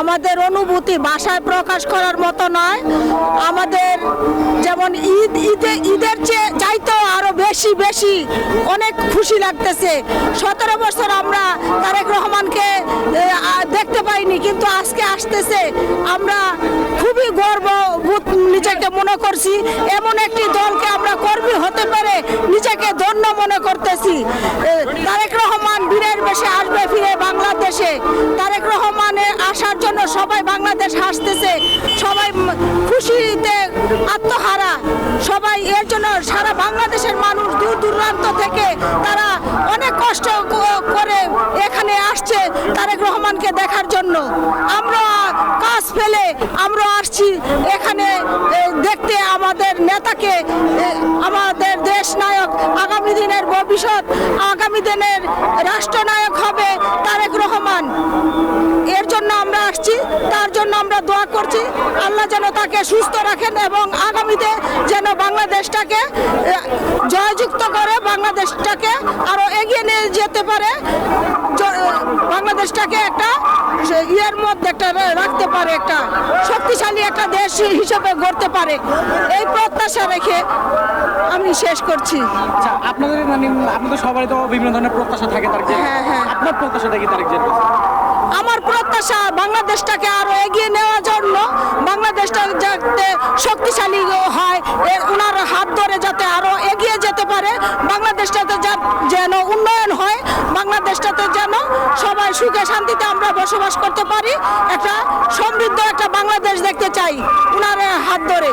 আমাদের অনুভূতি ভাষায় প্রকাশ করার মতো নয়। আমাদের যেমন ঈদের চাইতেও আরো বেশি বেশি অনেক খুশি লাগতেছে। 17 বছর আমরা তারেক রহমানকে দেখতে পাইনি, কিন্তু আজকে আসতেছে, আমরা খুবই গর্ববোধ নিজেকে মনে করছি। এমন একটি দলকে আমরা কর্মী হতে পারে নিজেকে ধন্য মনে করতেছি। তারেক রহমান বীরের বেশে আসবে ফিরে বাংলাদেশে। তারেক রহমানের আসার জন্য সবাই বাংলাদেশ হাসতেছে, সবাই খুশিতে আত্মহারা, সবাই এর জন্য সারা বাংলাদেশের মানুষ দূর দূরান্ত থেকে তারা অনেক কষ্ট করে এখানে আসছে তারেক রহমানকে দেখার জন্য। আমরা কাজ ফেলে আমরা আসছি এখানে দেখতে আমাদের নেতাকে, আমাদের দেশ নায়ক, আগামী দিনের ভবিষ্যৎ, আগামী দিনের রাষ্ট্রনায়ক হবে তারেক রহমান। এর জন্য আমরা আসছি, তার জন্য আমরা দোয়া করছি আল্লাহ যেন তাকে সুস্থ রাখেন এবং আগামীতে যেন বাংলাদেশটাকে জয়যুক্ত করে, বাংলাদেশটাকে আরো এগিয়ে নিয়ে যেতে পারে, বাংলাদেশটাকে একটা ইয়ের মধ্যে একটা রাখতে পারে, একটা শক্তিশালী একটা দেশ হিসেবে গড়তে পারে। এই প্রত্যাশা রেখে আমি শেষ করছি। আচ্ছা, আপনাদের সবারই তো বিভিন্ন ধরনের প্রত্যাশা থাকে তার। হ্যাঁ, আপনার প্রত্যাশাটা কি তারেক? আমার প্রত্যাশা বাংলাদেশটাকে আরো এগিয়ে নেওয়ার জন্য, বাংলাদেশটা যাতে শক্তিশালী হয়, ওনার হাত ধরে যাতে আরো এগিয়ে যেতে পারে, বাংলাদেশটাতে যেন উন্নয়ন হয়, বাংলাদেশটাতে যেন সবাই সুখে শান্তিতে আমরা বসবাস করতে পারি, একটা সমৃদ্ধ একটা বাংলাদেশ দেখতে চাই ওনার হাত ধরে।